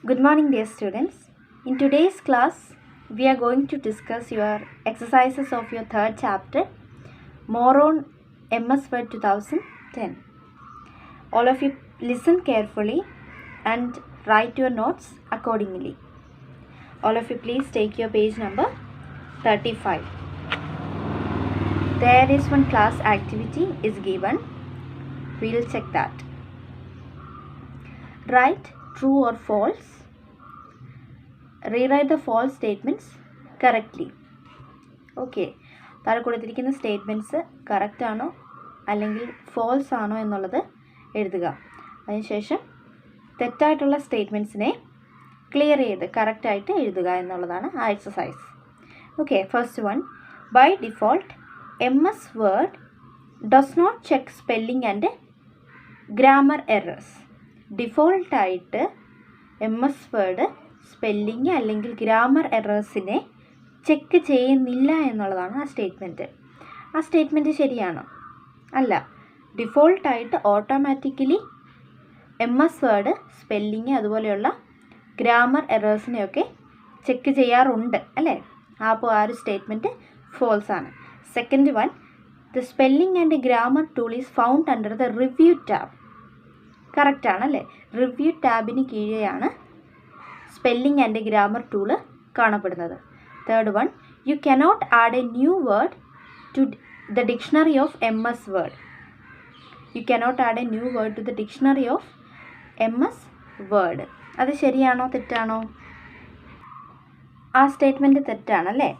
Good morning, dear students. In today's class, we are going to discuss your exercises of your third chapter, more on MS Word 2010. All of you listen carefully and write your notes accordingly. All of you please take your page number 35. There is one class activity is given. We will check that. Write true or false. Rewrite the false statements correctly. Okay, താഴെ കൊടുത്തിരിക്കുന്ന statements correct ആണോ അല്ലെങ്കിൽ false ആണോ എന്നുള്ളത് എഴുതുക. അതിനുശേഷം തെറ്റായിട്ടുള്ള സ്റ്റേറ്റ്മെൻറ്റ്സിനെ clear ചെയ്ത് കറക്റ്റായിട്ട് എഴുതുക എന്നുള്ളതാണ് ആ exercise. Okay, first one. By default MS Word does not check spelling and grammar errors. ഡിഫോൾട്ടായിട്ട് MS Word സ്പെല്ലിങ് അല്ലെങ്കിൽ ഗ്രാമർ എറേഴ്സിനെ ചെക്ക് ചെയ്യുന്നില്ല എന്നുള്ളതാണ് ആ സ്റ്റേറ്റ്മെൻറ്റ്. ആ സ്റ്റേറ്റ്മെൻറ്റ് ശരിയാണോ? അല്ല. ഡിഫോൾട്ടായിട്ട് ഓട്ടോമാറ്റിക്കലി MS Word സ്പെല്ലിങ് അതുപോലെയുള്ള ഗ്രാമർ എറേഴ്സിനെയൊക്കെ ചെക്ക് ചെയ്യാറുണ്ട് അല്ലേ? അപ്പോൾ ആ ഒരു സ്റ്റേറ്റ്മെൻറ്റ് ഫോൾസ് ആണ്. Second one. The spelling and grammar tool is found under the review tab. Correct ആണല്ലേ? റിവ്യൂ ടാബിന് കീഴെയാണ് സ്പെല്ലിംഗ് ആൻഡ് ഗ്രാമർ ടൂള് കാണപ്പെടുന്നത്. Third one. You cannot add a new word to the dictionary of MS Word. You cannot add a new word to the dictionary of MS Word. അത് ശരിയാണോ തെറ്റാണോ? ആ statement തെറ്റാണല്ലേ?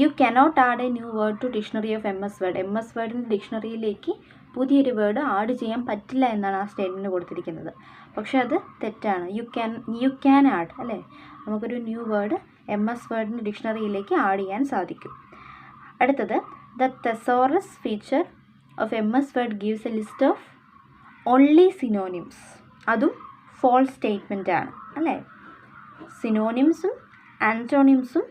You cannot add a new word to dictionary of MS Word. MS Wordൻ്റെ ഡിക്ഷണറിയിലേക്ക് പുതിയൊരു word add ചെയ്യാൻ പറ്റില്ല എന്നാണ് ആ സ്റ്റേറ്റ്മെൻറ്റ് കൊടുത്തിരിക്കുന്നത്. പക്ഷേ അത് തെറ്റാണ്. യു ക്യാൻ ആഡ് അല്ലേ? നമുക്കൊരു ന്യൂ വേർഡ് MS Wordൻ്റെ ഡിക്ഷണറിയിലേക്ക് ആഡ് ചെയ്യാൻ സാധിക്കും. അടുത്തത്. The thesaurus feature of MS Word gives a list of only synonyms. അതും ഫോൾസ് സ്റ്റേറ്റ്മെൻ്റ് ആണ് അല്ലേ? സിനോണിംസും ആൻറ്റോണിംസും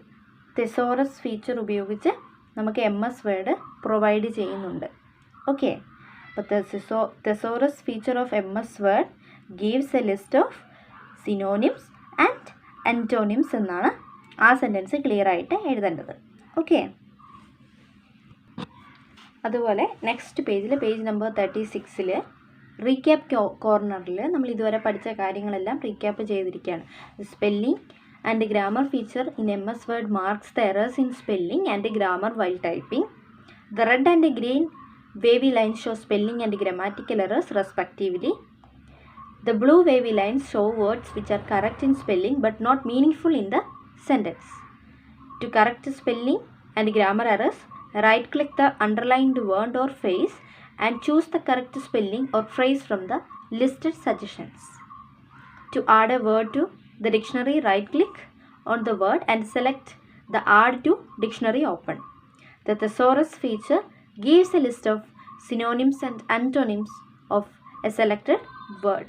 തെസോറസ് ഫീച്ചർ ഉപയോഗിച്ച് നമുക്ക് MS Word പ്രൊവൈഡ് ചെയ്യുന്നുണ്ട്. ഓക്കെ, അപ്പോൾ thesaurus feature of MS Word gives a list of synonyms and antonyms എന്നാണ് ആ sentence clear ആയിട്ട് എഴുതേണ്ടത്. ഓക്കെ, അതുപോലെ നെക്സ്റ്റ് പേജിൽ പേജ് നമ്പർ 36-ൽ റീക്യാപ്പ് കോർണറിൽ നമ്മൾ ഇതുവരെ പഠിച്ച കാര്യങ്ങളെല്ലാം റീക്യാപ്പ് ചെയ്തിരിക്കുകയാണ്. Spelling and grammar feature in MS Word marks the errors in spelling and grammar while typing. The red and green wavy lines show spelling and grammatical errors respectively. The blue wavy lines show words which are correct in spelling but not meaningful in the sentence. To correct spelling and grammar errors, right click the underlined word or phrase and choose the correct spelling or phrase from the listed suggestions. To add a word to the dictionary, right click on the word and select the add to dictionary option. The thesaurus feature gives a list of synonyms and antonyms of a selected word.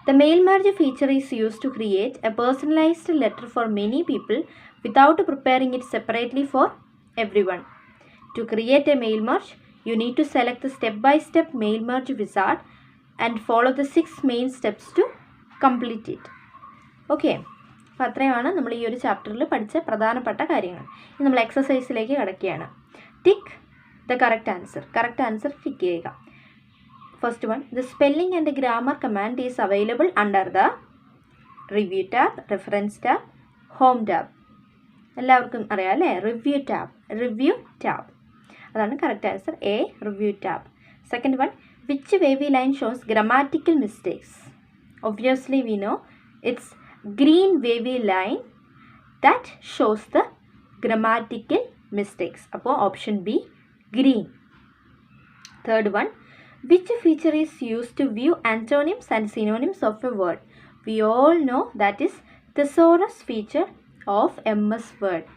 The mail merge feature is used to create a personalized letter for many people without preparing it separately for everyone. To create a mail merge, you need to select the step-by-step mail merge wizard and follow the 6 main steps to complete it. Okay, അപ്പോൾ അത്രയുമാണ് നമ്മൾ ഈ ഒരു ചാപ്റ്ററിൽ പഠിച്ച പ്രധാനപ്പെട്ട കാര്യങ്ങൾ. ഇനി നമ്മൾ എക്സസൈസിലേക്ക് കടക്കുകയാണ്. Tick the correct answer. Correct answer tick ചെയ്യുക. First one. The spelling and grammar command is available under the review tab, reference tab, home tab. എല്ലാവർക്കും അറിയാം അല്ലേ? റിവ്യൂ ടാബ് അതാണ് correct answer. A, review tab. Second one. Which wavy line shows grammatical mistakes? Obviously we know it's green wavy line that shows the grammatical mistakes. അപ്പോൾ option B green. Third one. Which feature is used to view antonyms and synonyms of a word? We all know that is thesaurus feature of MS Word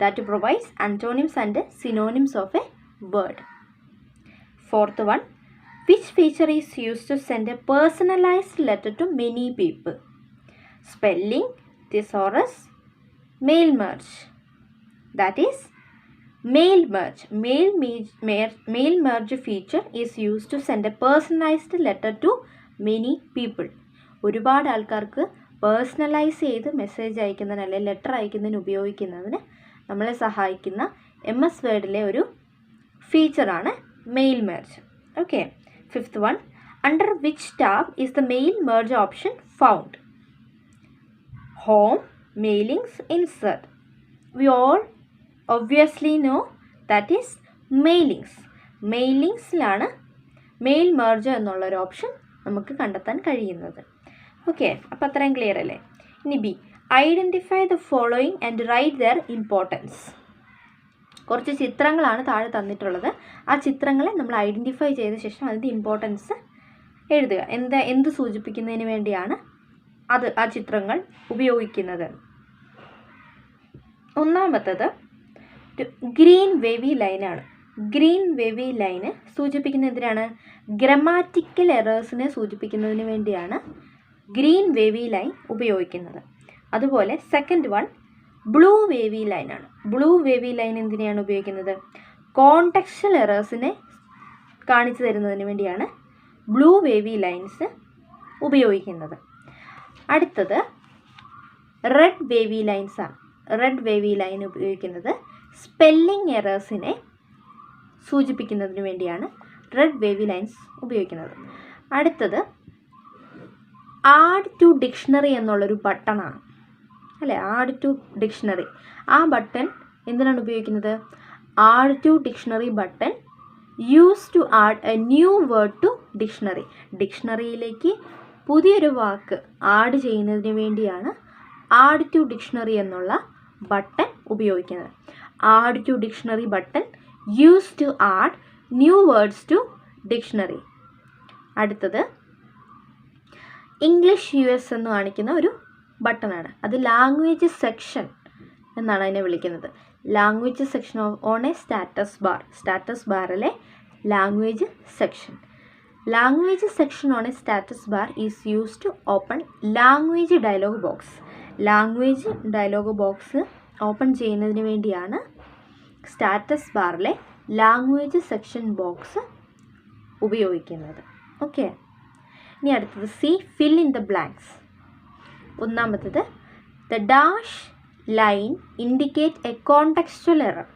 that provides antonyms and synonyms of a word. Fourth one. Which feature is used to send a personalized letter to many people? Spelling, thesaurus, mail merge. That is mail merge. Mail merge feature is used to send a personalized letter to many people. ഒരുപാട് ആൾക്കാർക്ക് personalise ചെയ്ത് message അയക്കുന്നതിന് അല്ലെങ്കിൽ letter അയക്കുന്നതിന് ഉപയോഗിക്കുന്നതിന് നമ്മളെ സഹായിക്കുന്ന MS വേർഡിലെ ഒരു ഫീച്ചറാണ് mail merge. Okay, fifth one, under which tab is the mail merge option found? Home, mailings, insert. We all obviously know that is mailings. മെയിലിംഗ്സിലാണ് മെയിൽ മെർജ് എന്നുള്ളൊരു ഓപ്ഷൻ നമുക്ക് കണ്ടെത്താൻ കഴിയുന്നത്. ഓക്കെ, അപ്പോൾ അത്രയും ക്ലിയർ അല്ലേ? ഇനി B, identify the following and write their importance. കുറച്ച് ചിത്രങ്ങളാണ് താഴെ തന്നിട്ടുള്ളത്. ആ ചിത്രങ്ങളെ നമ്മൾ ഐഡൻറ്റിഫൈ ചെയ്ത ശേഷം അതിൻ്റെ ഇമ്പോർട്ടൻസ് എഴുതുക. എന്ത് സൂചിപ്പിക്കുന്നതിന് വേണ്ടിയാണ് ആ ചിത്രങ്ങൾ ഉപയോഗിക്കുന്നത്? ഒന്നാമത്തത് ഗ്രീൻ വേവി ലൈനാണ്. ഗ്രീൻ വേവി ലൈന് സൂചിപ്പിക്കുന്ന എന്തിനാണ്? ഗ്രമാറ്റിക്കൽ എറേഴ്സിനെ സൂചിപ്പിക്കുന്നതിന് വേണ്ടിയാണ് ഗ്രീൻ വേവി ലൈൻ ഉപയോഗിക്കുന്നത്. അതുപോലെ സെക്കൻഡ് വൺ ബ്ലൂ വേവി ലൈനാണ്. ബ്ലൂ വേവി ലൈൻ എന്തിനാണ് ഉപയോഗിക്കുന്നത്? കോണ്ടെക്സ്ച്വൽ എറേഴ്സിനെ കാണിച്ചു തരുന്നതിന് വേണ്ടിയാണ് ബ്ലൂ വേവി ലൈൻസ് ഉപയോഗിക്കുന്നത്. അടുത്തത് റെഡ് വേവി ലൈൻസാണ്. റെഡ് വേവി ലൈൻ ഉപയോഗിക്കുന്നത് സ്പെല്ലിംഗ് എറേഴ്സിനെ സൂചിപ്പിക്കുന്നതിന് വേണ്ടിയാണ് റെഡ് വേവി ലൈൻസ് ഉപയോഗിക്കുന്നത്. അടുത്തത് ആഡ് ടു ഡിക്ഷണറി എന്നുള്ളൊരു ബട്ടണാണ് അല്ലേ? Add to dictionary. ആ ബട്ടൺ എന്തിനാണ് ഉപയോഗിക്കുന്നത്? Add to dictionary button use to add a new word to dictionary. ഡിക്ഷണറിയിലേക്ക് പുതിയൊരു വാക്ക് ആഡ് ചെയ്യുന്നതിന് വേണ്ടിയാണ് ആഡ് ടു ഡിക്ഷണറി എന്നുള്ള ബട്ടൺ ഉപയോഗിക്കുന്നത്. Add to dictionary button use to add new words to dictionary. അടുത്തത് ഇംഗ്ലീഷ് US എന്ന് കാണിക്കുന്ന ഒരു ബട്ടണാണ്. അത് ലാംഗ്വേജ് സെക്ഷൻ എന്നാണ് അതിനെ വിളിക്കുന്നത്. Language section on a status bar. Status ബാറിലെ language section. Language section on a status bar is use to open language dialog box. Language dialog box open ചെയ്യുന്നതിന് വേണ്ടിയാണ് സ്റ്റാറ്റസ് ബാറിലെ ലാംഗ്വേജ് സെക്ഷൻ ബോക്സ് ഉപയോഗിക്കുന്നത്. Okay, ഇനി അടുത്തത് C, fill in the blanks. ഒന്നാമത്തത് the dash line indicate a contextual error.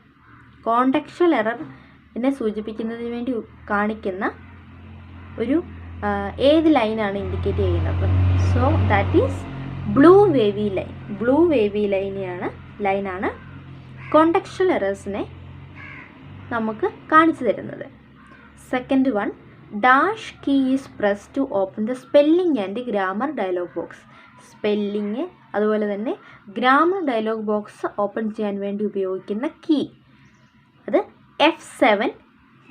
Contextual എററിനെ സൂചിപ്പിക്കുന്നതിന് വേണ്ടി കാണിക്കുന്ന ഒരു ഏത് ലൈനാണ് ഇൻഡിക്കേറ്റ് ചെയ്യുന്നത്? സോ ദാറ്റ് ഈസ് ബ്ലൂ വേവി ലൈൻ. ബ്ലൂ വേവി ലൈനാണ് കോണ്ടെക്സ്ച്വൽ എറേഴ്സിനെ നമുക്ക് കാണിച്ചു തരുന്നത്. Second one, dash key is press to open the spelling and grammar dialog box. Spelling അതുപോലെ തന്നെ ഗ്രാമർ ഡയലോഗ് ബോക്സ് ഓപ്പൺ ചെയ്യാൻ വേണ്ടി ഉപയോഗിക്കുന്ന കീ അത് F7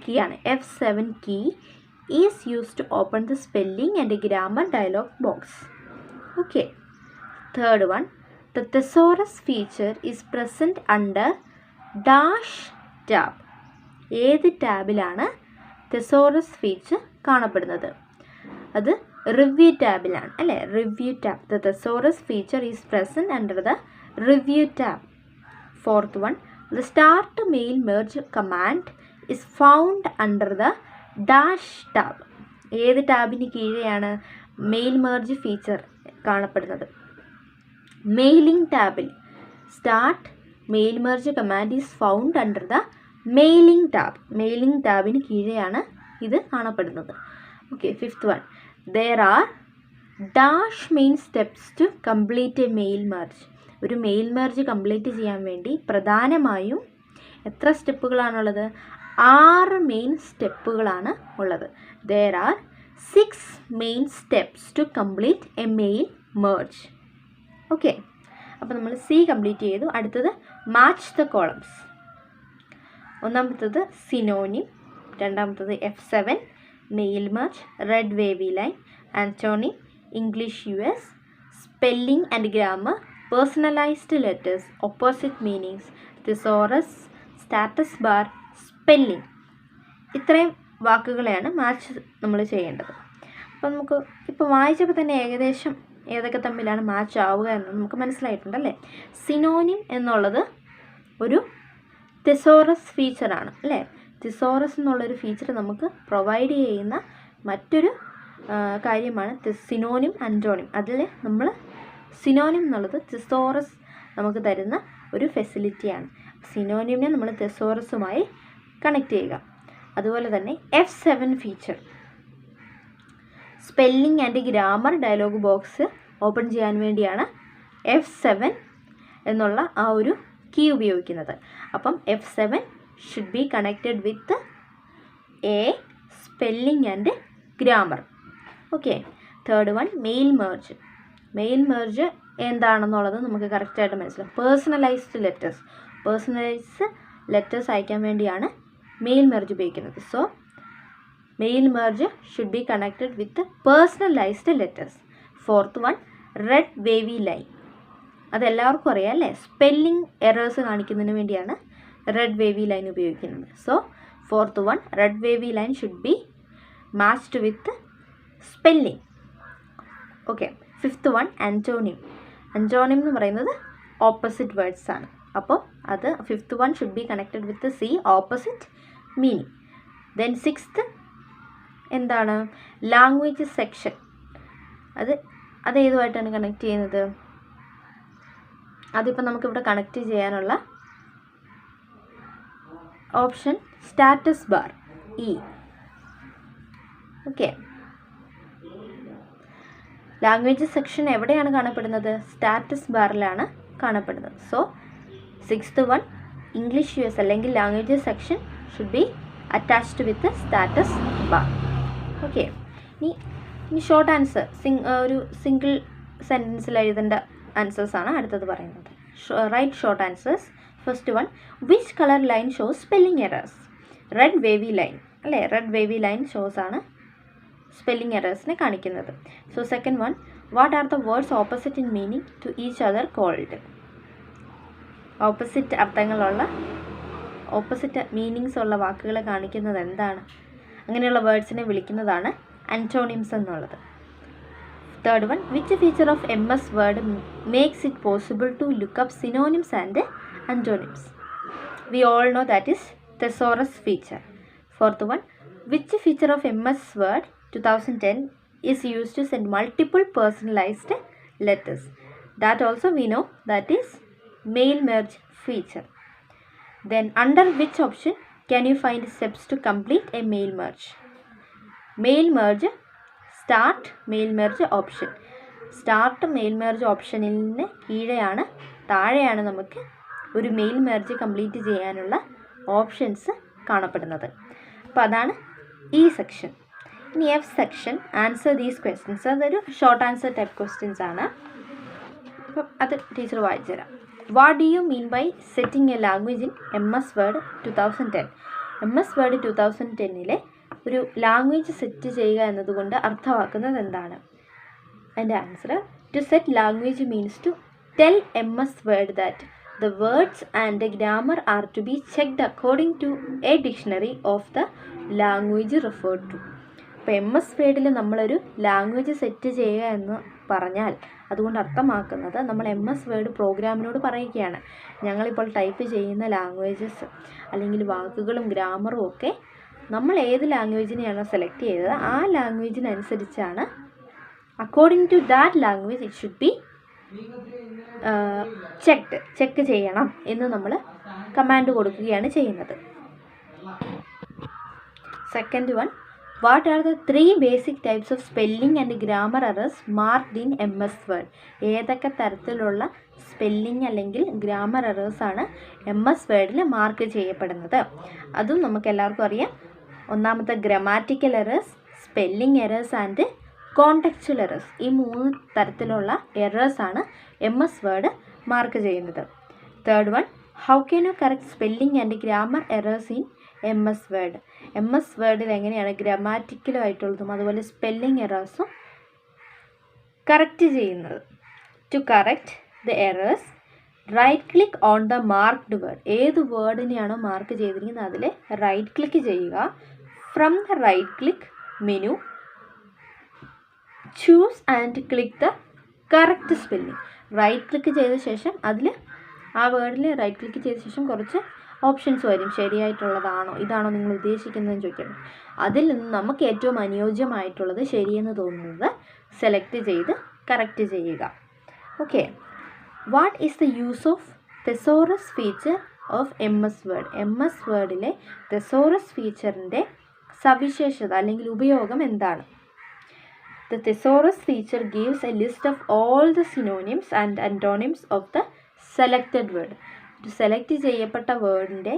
കീ ആണ്. F7 key is use to open the spelling and grammar dialog box. Okay, third one, the thesaurus feature is present under dash tab. ഏത് ടാബിലാണ് thesaurus feature കാണപ്പെടുന്നത്? അത് review ടാബിലാണ് അല്ലേ? Review tab. The thesaurus feature is present under the review tab. Fourth one, the start mail merge command is found under the dash tab. ഏത് ടാബിന് കീഴെയാണ് mail merge feature കാണപ്പെടുന്നത്? മെയിലിംഗ് ടാബിൽ. Start mail merge command is found under the mailing tab. Mailing ടാബിന് കീഴെയാണ് ഇത് കാണപ്പെടുന്നത്. Okay, fifth one, there are dash main steps to complete a mail merge. ഒരു മെയിൽ മെർജ് കംപ്ലീറ്റ് ചെയ്യാൻ വേണ്ടി പ്രധാനമായും എത്ര സ്റ്റെപ്പുകളാണുള്ളത്? 6 മെയിൻ സ്റ്റെപ്പുകളാണ് ഉള്ളത്. there are 6 main steps to complete a mail merge. Okay, അപ്പോൾ നമ്മൾ സി കംപ്ലീറ്റ് ചെയ്തു. അടുത്തത് മാച്ച് ദ കോളംസ്. ഒന്നാമത്തത് സിനോണിം, രണ്ടാമത്തത് F7 mail merge, red wavy line, antonym, English US, spelling and grammar, personalised letters, opposite meanings, thesaurus, status bar, spelling. ഇത്രയും വാക്കുകളെയാണ് match നമ്മൾ ചെയ്യേണ്ടത്. അപ്പോൾ നമുക്ക് ഇപ്പോൾ വായിച്ചപ്പോൾ തന്നെ ഏകദേശം ഏതൊക്കെ തമ്മിലാണ് മാച്ച് ആവുക എന്ന് നമുക്ക് മനസ്സിലായിട്ടുണ്ടല്ലേ? സിനോണിം എന്നുള്ളത് ഒരു തിസോറസ് ഫീച്ചറാണ് അല്ലേ? തിസോറസ് എന്നുള്ളൊരു ഫീച്ചർ നമുക്ക് പ്രൊവൈഡ് ചെയ്യുന്ന മറ്റൊരു കാര്യമാണ് സിനോണിം, ആന്റോണിം. അതിൽ നമ്മൾ സിനോണിം എന്നുള്ളത് തിസോറസ് നമുക്ക് തരുന്ന ഒരു ഫെസിലിറ്റിയാണ്. സിനോണിമിനെ നമ്മൾ തിസോറസുമായി കണക്ട് ചെയ്യുക. അതുപോലെ തന്നെ F7 feature, spelling and grammar dialog box open ചെയ്യാൻ വേണ്ടിയാണ് F7 എന്നുള്ള ആ ഒരു കീ ഉപയോഗിക്കുന്നത്. അപ്പം F7 should be connected with a spelling and grammar. Okay. Third one mail merge. Mail merge എന്താണെന്നുള്ളത് നമുക്ക് കറക്റ്റായിട്ട് മനസ്സിലാവും. പേഴ്സണലൈസ്ഡ് ലെറ്റേഴ്സ്, പേഴ്സണലൈസ്ഡ് ലെറ്റേഴ്സ് അയക്കാൻ വേണ്ടിയാണ് മെയിൽ മെർജ് ഉപയോഗിക്കുന്നത്. So mail merge should be connected with personalised letters. Fourth one red wavy line. അതെല്ലാവർക്കും അറിയാം അല്ലേ, സ്പെല്ലിംഗ് എറേഴ്സ് കാണിക്കുന്നതിന് വേണ്ടിയാണ് റെഡ് വേവി ലൈൻ ഉപയോഗിക്കുന്നത്. So fourth one red wavy line should be matched with spelling. Okay. Fifth one antonym. Antonym എന്ന് പറയുന്നത് opposite words ആണ്. അപ്പോൾ അത് fifth one should be connected with C, opposite meaning. Then sixth എന്താണ്, language section. അത് ഏതുമായിട്ടാണ് connect ചെയ്യുന്നത്? അതിപ്പോൾ നമുക്കിവിടെ കണക്ട് ചെയ്യാനുള്ള option status bar E. Okay. Language section എവിടെയാണ് കാണപ്പെടുന്നത്? സ്റ്റാറ്റസ് ബാറിലാണ് കാണപ്പെടുന്നത്. So sixth one English US അല്ലെങ്കിൽ language section should be attached with status bar. Okay. ഇനി ഷോർട്ട് ആൻസർ, ഒരു സിംഗിൾ സെൻറ്റൻസിൽ എഴുതേണ്ട ആൻസേഴ്സാണ് അടുത്തത് പറയുന്നത്. Write short answers. First one, which colour line shows spelling errors? Red wavy line അല്ലേ, red wavy line shows ആണ് സ്പെല്ലിംഗ് എറേഴ്സിനെ കാണിക്കുന്നത്. So second one, what are the words opposite in meaning to each other called? Opposite അർത്ഥങ്ങളുള്ള, opposite meanings ഉള്ള വാക്കുകളെ കാണിക്കുന്നത് എന്താണ്? അങ്ങനെയുള്ള വേർഡ്സിനെ വിളിക്കുന്നതാണ് ആൻറ്റോണിംസ് എന്നുള്ളത്. Third one, which feature of MS word makes it possible to look up synonyms and antonyms? We all know that is thesaurus feature. Fourth one, which feature of MS word 2010 is used to send multiple personalized letters? That also we know, that is mail merge feature. Then under which option can you find steps to complete a mail merge? Mail merge, start mail merge option. Start mail merge ഓപ്ഷനിന് കീഴെയാണ്, താഴെയാണ് നമുക്ക് ഒരു mail merge complete ചെയ്യാനുള്ള options കാണപ്പെടുന്നത്. അപ്പോൾ അതാണ് ഈ സെക്ഷൻ. ഇനി F section, answer these questions. അതൊരു ഷോർട്ട് ആൻസർ ടൈപ്പ് ക്വസ്റ്റ്യൻസ് ആണ്. അപ്പം അത് ടീച്ചർ വായിച്ചു തരാം. What do you mean by setting a language in MS word 2010? MS word 2010 ഒരു ലാംഗ്വേജ് സെറ്റ് ചെയ്യുക എന്നതുകൊണ്ട് അർത്ഥമാക്കുന്നത് എന്താണ്? അതിൻ്റെ answer, to set language means to tell MS word that the words and the grammar are to be checked according to a dictionary of the language referred to. അപ്പോൾ MS വേർഡിൽ നമ്മളൊരു language set ചെയ്യുക എന്ന് പറഞ്ഞാൽ അതുകൊണ്ട് അർത്ഥമാക്കുന്നത് നമ്മൾ MS word പ്രോഗ്രാമിനോട് പറയുകയാണ്, ഞങ്ങളിപ്പോൾ ടൈപ്പ് ചെയ്യുന്ന ലാംഗ്വേജസ് അല്ലെങ്കിൽ വാക്കുകളും ഗ്രാമറും ഒക്കെ നമ്മൾ ഏത് ലാംഗ്വേജിനെയാണോ സെലക്ട് ചെയ്തത് ആ ലാംഗ്വേജിനനുസരിച്ചാണ്, according to that language it should be check ചെയ്യണം എന്ന് നമ്മൾ കമാൻഡ് കൊടുക്കുകയാണ് ചെയ്യുന്നത്. Second one, what are the 3 basic types of spelling and grammar errors marked in MS word? ഏതൊക്കെ തരത്തിലുള്ള സ്പെല്ലിംഗ് അല്ലെങ്കിൽ ഗ്രാമർ എറേഴ്സാണ് MS വേർഡിൽ മാർക്ക് ചെയ്യപ്പെടുന്നത്? അതും നമുക്ക് എല്ലാവർക്കും അറിയാം. ഒന്നാമത്തെ grammatical errors, spelling errors and contextual errors. ഈ 3 തരത്തിലുള്ള എറേഴ്സാണ് MS വേർഡ് മാർക്ക് ചെയ്യുന്നത്. Third one, how can you correct spelling and grammar errors in MS word? MS വേർഡിൽ എങ്ങനെയാണ് ഗ്രാമാറ്റിക്കലുമായിട്ടുള്ളതും അതുപോലെ സ്പെല്ലിംഗ് എറേഴ്സും കറക്റ്റ് ചെയ്യുന്നത്? To correct the errors, right click on the marked word. ഏത് വേർഡിനെയാണോ മാർക്ക് ചെയ്തിരിക്കുന്നത് അതിൽ റൈറ്റ് ക്ലിക്ക് ചെയ്യുക. From the right click menu choose and click the correct spelling. Right click ചെയ്ത ശേഷം അതിൽ ആ വേർഡിൽ റൈറ്റ് ക്ലിക്ക് ചെയ്ത ശേഷം കുറച്ച് ഓപ്ഷൻസ് വരും, ശരിയായിട്ടുള്ളതാണോ ഇതാണോ നിങ്ങൾ ഉദ്ദേശിക്കുന്നതെന്ന് ചോദിക്കണം. അതിൽ നിന്ന് നമുക്ക് ഏറ്റവും അനുയോജ്യമായിട്ടുള്ളത് ശരിയെന്ന് തോന്നുന്നത് സെലക്ട് ചെയ്ത് കറക്റ്റ് ചെയ്യുക. Okay, what is the use of thesaurus feature of MS word? MS വേർഡിലെ തെസോറസ് ഫീച്ചറിൻ്റെ സവിശേഷത അല്ലെങ്കിൽ ഉപയോഗം എന്താണ്? The thesaurus feature gives a list of all the synonyms and antonyms of the selected word. ഒരു select ചെയ്യപ്പെട്ട വേർഡിൻ്റെ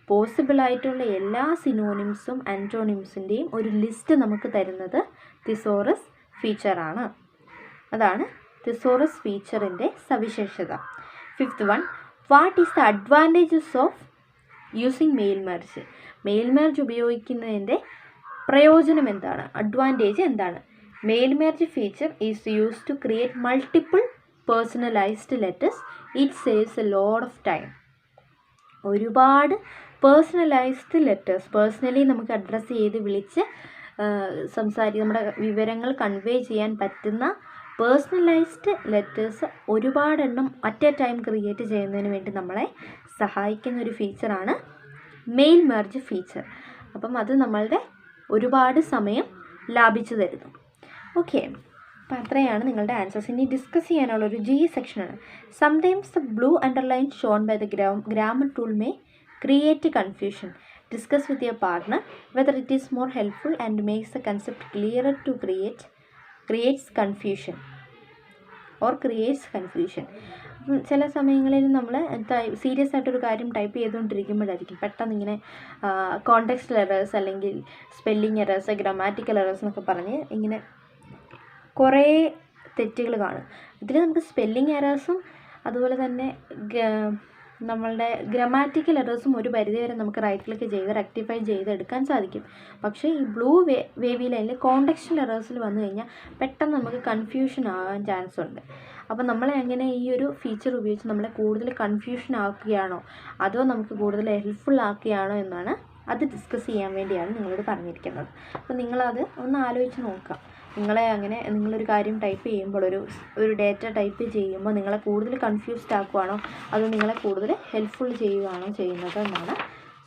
പോസിബിളായിട്ടുള്ള എല്ലാ സിനോണിംസും ആൻറ്റോണിംസിൻ്റെയും ഒരു ലിസ്റ്റ് നമുക്ക് തരുന്നത് തിസോറസ് ഫീച്ചറാണ്. അതാണ് തിസോറസ് ഫീച്ചറിൻ്റെ സവിശേഷത. 5th one, what is the advantages of using mail merge? Mail merge ഉപയോഗിക്കുന്നതിൻ്റെ പ്രയോജനം എന്താണ്? അഡ്വാൻറ്റേജ് എന്താണ്? Mail merge feature is use to create multiple personalised letters. It saves a lot of time. ഒരുപാട് പേഴ്സണലൈസ്ഡ് ലെറ്റേഴ്സ് പേഴ്സണലി നമുക്ക് address ചെയ്ത് വിളിച്ച് നമ്മുടെ വിവരങ്ങൾ കൺവേ ചെയ്യാൻ പറ്റുന്ന പേഴ്സണലൈസ്ഡ് ലെറ്റേഴ്സ് ഒരുപാടെണ്ണം അറ്റ് എ ടൈം ക്രിയേറ്റ് ചെയ്യുന്നതിന് വേണ്ടി നമ്മളെ സഹായിക്കുന്ന ഒരു ഫീച്ചറാണ് മെയിൽ മെർജ് ഫീച്ചർ. അപ്പം അത് നമ്മളുടെ ഒരുപാട് സമയം ലാഭിച്ചു തരുന്നു. ഓക്കെ, അപ്പോൾ അത്രയാണ് നിങ്ങളുടെ ആൻസേഴ്സ്. ഇനി ഡിസ്കസ് ചെയ്യാനുള്ളൊരു ജി സെക്ഷനാണ്. Sometimes the blue underline shown by the grammar tool may create confusion. Discuss with your partner whether it is more helpful and makes the concept clearer to creates confusion. ചില സമയങ്ങളിൽ നമ്മൾ serious ആയിട്ടൊരു കാര്യം type ചെയ്തുകൊണ്ടിരിക്കുമ്പോഴായിരിക്കും പെട്ടെന്ന് ഇങ്ങനെ context errors അല്ലെങ്കിൽ spelling errors, grammatical errors എന്നൊക്കെ പറഞ്ഞ് ഇങ്ങനെ കുറേ തെറ്റുകൾ കാണും. ഇതിൽ നമുക്ക് സ്പെല്ലിംഗ് എറേഴ്സും അതുപോലെ തന്നെ നമ്മളുടെ ഗ്രാമാറ്റിക്കൽ എറേഴ്സും ഒരു പരിധിവരെ നമുക്ക് റൈറ്റ് ക്ലിക്ക് ചെയ്ത് റെക്ടിഫൈ ചെയ്തെടുക്കാൻ സാധിക്കും. പക്ഷേ ഈ ബ്ലൂ വേവി ലൈനിൽ കോണ്ടെക്സ്റ്റൽ എറേഴ്സിൽ വന്നു കഴിഞ്ഞാൽ പെട്ടെന്ന് നമുക്ക് കൺഫ്യൂഷൻ ആകാൻ ചാൻസ് ഉണ്ട്. അപ്പോൾ നമ്മളെ എങ്ങനെ ഈ ഒരു ഫീച്ചർ ഉപയോഗിച്ച് നമ്മളെ കൂടുതൽ കൺഫ്യൂഷൻ ആക്കുകയാണോ അതോ നമുക്ക് കൂടുതൽ ഹെൽപ്ഫുൾ ആക്കുകയാണോ എന്നാണ് അത് ഡിസ്കസ് ചെയ്യാൻ വേണ്ടിയാണ് നിങ്ങളോട് പറഞ്ഞിരിക്കുന്നത്. അപ്പോൾ നിങ്ങളത് ഒന്ന് ആലോചിച്ച് നോക്കുക. നിങ്ങളൊരു കാര്യം ടൈപ്പ് ചെയ്യുമ്പോൾ ഒരു ഡേറ്റ ടൈപ്പ് ചെയ്യുമ്പോൾ നിങ്ങളെ കൂടുതൽ കൺഫ്യൂസ്ഡ് ആക്കുകയാണോ അതോ നിങ്ങളെ കൂടുതൽ ഹെൽപ്ഫുൾ ചെയ്യുകയാണോ ചെയ്യുന്നത് എന്നാണ്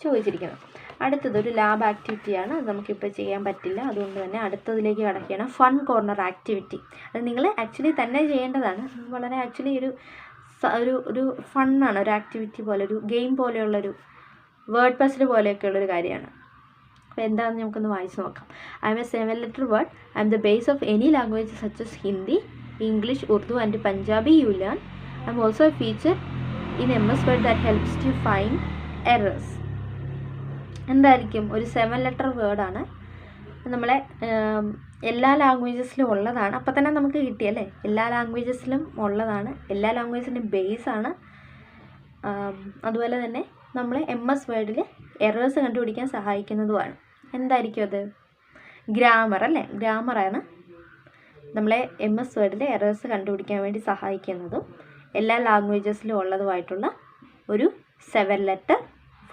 ചോദിച്ചിരിക്കുന്നത്. അടുത്തത് ഒരു ലാബ് ആക്ടിവിറ്റിയാണ്. അത് നമുക്കിപ്പോൾ ചെയ്യാൻ പറ്റില്ല, അതുകൊണ്ട് തന്നെ അടുത്തതിലേക്ക് കടക്കുകയാണ്. Fun corner activity. അത് നിങ്ങൾ ആക്ച്വലി തന്നെ ചെയ്യേണ്ടതാണ്. വളരെ ആക്ച്വലി ഒരു ഫണ്ണാണ്, ഒരു ആക്ടിവിറ്റി പോലെ, ഒരു ഗെയിം പോലെയുള്ളൊരു വേർഡ് പസിൽ പോലെയൊക്കെയുള്ളൊരു കാര്യമാണ്. അപ്പോൾ എന്താണെന്ന് നമുക്കൊന്ന് വായിച്ച് നോക്കാം. I am a 7-letter word. I am the base of any language such as Hindi, English, Urdu and Punjabi you learn. I am also a feature in MS word that helps to find errors. എന്തായിരിക്കും? ഒരു 7-letter വേർഡാണ്. നമ്മളെ എല്ലാ ലാംഗ്വേജസിലും ഉള്ളതാണ്. അപ്പോൾ തന്നെ നമുക്ക് കിട്ടിയല്ലേ, എല്ലാ ലാംഗ്വേജസിലും ഉള്ളതാണ്, എല്ലാ ലാംഗ്വേജിൻ്റെ ബേസാണ്. അതുപോലെ തന്നെ നമ്മളെ MS വേർഡിൽ എറേഴ്സ് കണ്ടുപിടിക്കാൻ സഹായിക്കുന്നതുമാണ്. എന്തായിരിക്കും അത്? ഗ്രാമർ അല്ലേ? ഗ്രാമറാണ് നമ്മളെ MS വേർഡിൽ എറേഴ്സ് കണ്ടുപിടിക്കാൻ വേണ്ടി സഹായിക്കുന്നതും എല്ലാ ലാംഗ്വേജസിലും ഉള്ളതുമായിട്ടുള്ള ഒരു 7-letter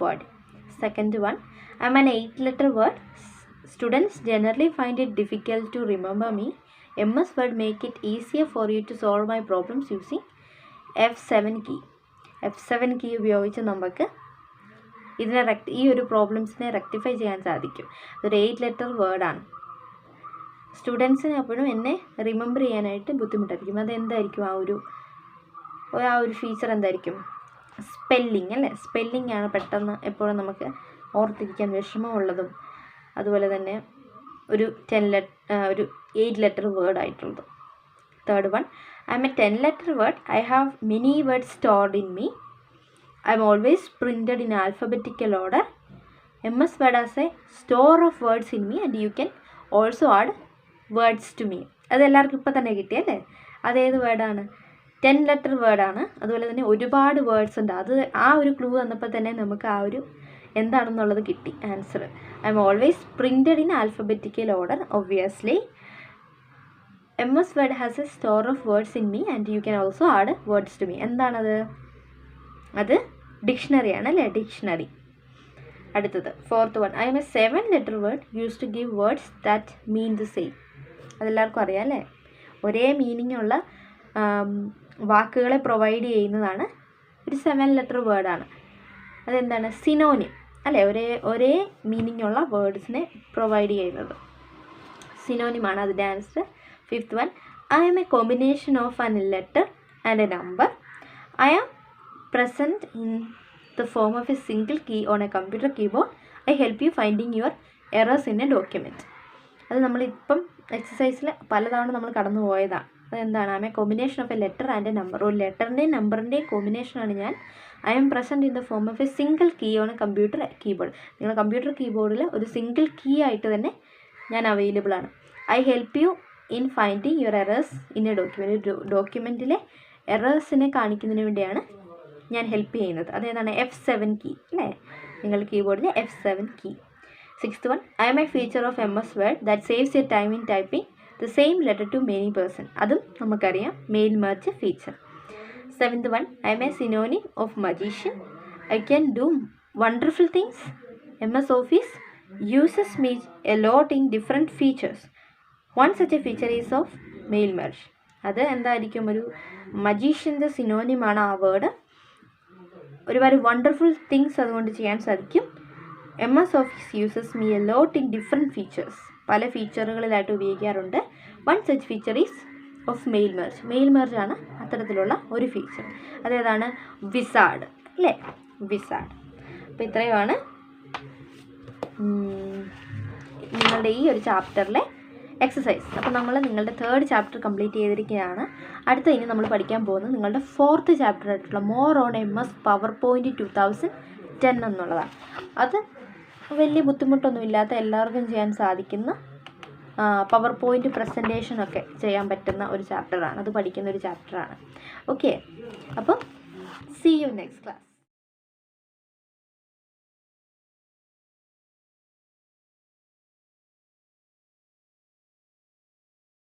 word. Second one, I am an 8-letter word. Students generally find it difficult to remember me. MS word make it easier for you to solve my problems using F7 key. F7 key ഉപയോഗിച്ച് നമുക്ക് ഈ ഒരു പ്രോബ്ലംസിനെ rectify ചെയ്യാൻ സാധിക്കും. അതൊരു 8-letter വേർഡാണ്. സ്റ്റുഡൻസിന് എപ്പോഴും എന്നെ റിമെമ്പർ ചെയ്യാനായിട്ട് ബുദ്ധിമുട്ടായിരിക്കും. അതെന്തായിരിക്കും? ആ ഒരു ഫീച്ചർ എന്തായിരിക്കും? സ്പെല്ലിംഗ് അല്ലേ? സ്പെല്ലിംഗ് ആണ് പെട്ടെന്ന് എപ്പോഴും നമുക്ക് ഓർത്തിരിക്കാൻ വിഷമമുള്ളതും അതുപോലെ തന്നെ ഒരു 8-letter വേർഡ് ആയിട്ടുള്ളത്. Third one, I am A 10-letter word. I have many words stored in me. I am always printed in alphabetical order. MS word has a store of words in me and you can also add words to me. അത് എല്ലാവർക്കും ഇപ്പോൾ തന്നെ കിട്ടിയല്ലേ? അതേത് വേർഡാണ്? 10-letter വേർഡാണ്. അതുപോലെ തന്നെ ഒരുപാട് വേർഡ്സ് ഉണ്ട്. ആ ഒരു ക്ലൂ തന്നപ്പോൾ തന്നെ നമുക്ക് ആ ഒരു എന്താണെന്നുള്ളത് കിട്ടി answer. I am always printed in alphabetical order. Obviously MS word has a store of words in me and you can also add words to me. എന്താണത്? അത് ഡിക്ഷണറിയാണ് അല്ലേ? ഡിക്ഷണറി. അടുത്തത് fourth one, I am a 7-letter word use to give words that mean the same. അതെല്ലാവർക്കും അറിയാം അല്ലേ? ഒരേ meaning ഉള്ള വാക്കുകളെ പ്രൊവൈഡ് ചെയ്യുന്നതാണ് ഒരു 7-letter വേർഡാണ്. അതെന്താണ്? സിനോനിം അല്ലേ? ഒരേ മീനിങ് ഉള്ള വേർഡ്സിനെ പ്രൊവൈഡ് ചെയ്യുന്നത് സിനോനിമാണ് അതിൻ്റെ answer. Fifth one, I am a combination of an letter and a number. I am present in the form of a single key on a computer keyboard. I help you finding your errors in a document. അത് നമ്മളിപ്പം എക്സസൈസിൽ പലതവണ നമ്മൾ കടന്നു പോയതാണ്. അതെന്താണ്? I am a combination of a letter and a number. ഒരു ലെറ്ററിൻ്റെയും നമ്പറിൻ്റെയും കോമ്പിനേഷനാണ് ഞാൻ. I am present in the form of a single key on a computer keyboard. നിങ്ങളുടെ കമ്പ്യൂട്ടർ കീബോർഡിൽ ഒരു സിംഗിൾ കീ ആയിട്ട് തന്നെ ഞാൻ അവൈലബിൾ ആണ്. I help you in finding your errors in a document. ഡോക്യുമെൻറ്റിലെ എറേഴ്സിനെ കാണിക്കുന്നതിന് വേണ്ടിയാണ് ഞാൻ ഹെൽപ്പ് ചെയ്യുന്നത്. അതേതാണ്? F7 കീ അല്ലേ? നിങ്ങളുടെ കീബോർഡിലെ F7 key. 6th one, I am a feature of MS Word that saves your time in typing the same letter to many person. അതും നമുക്കറിയാം, mail merge feature. 7th one, I am a synonym of magician. I can do wonderful things. MS Office uses me a lot in different features. One such a feature is of mail merge. അത് എന്തായിരിക്കും? ഒരു മജീഷ്യൻ്റെ സിനോനിമാണ് ആ word. ഒരുപാട് wonderful things അതുകൊണ്ട് ചെയ്യാൻ സാധിക്കും. MS Office uses me a lot in different features. പല ഫീച്ചറുകളിലായിട്ട് ഉപയോഗിക്കാറുണ്ട്. One such feature is of mail merge. Mail merge ആണ് അത്തരത്തിലുള്ള ഒരു ഫീച്ചർ. അതേതാണ്? വിസാർഡ് അല്ലേ? വിസാർഡ്. അപ്പോൾ ഇത്രയുമാണ് നിങ്ങളുടെ ഈ ഒരു ചാപ്റ്ററിലെ എക്സസൈസ്. അപ്പോൾ നമ്മൾ നിങ്ങളുടെ 3rd ചാപ്റ്റർ കംപ്ലീറ്റ് ചെയ്തിരിക്കുകയാണ്. അടുത്ത ഇനി നമ്മൾ പഠിക്കാൻ പോകുന്നത് നിങ്ങളുടെ 4th ചാപ്റ്റർ ആയിട്ടുള്ള മോർ ഓൺ MS PowerPoint 2010 എന്നുള്ളതാണ്. അത് വലിയ ബുദ്ധിമുട്ടൊന്നുമില്ലാത്ത എല്ലാവർക്കും ചെയ്യാൻ സാധിക്കുന്ന PowerPoint പ്രസൻറ്റേഷനൊക്കെ ചെയ്യാൻ പറ്റുന്ന ഒരു ചാപ്റ്ററാണ്. അത് പഠിക്കുന്ന ഒരു ചാപ്റ്ററാണ്. ഓക്കെ, അപ്പം സീ യു നെക്സ്റ്റ് ക്ലാസ്.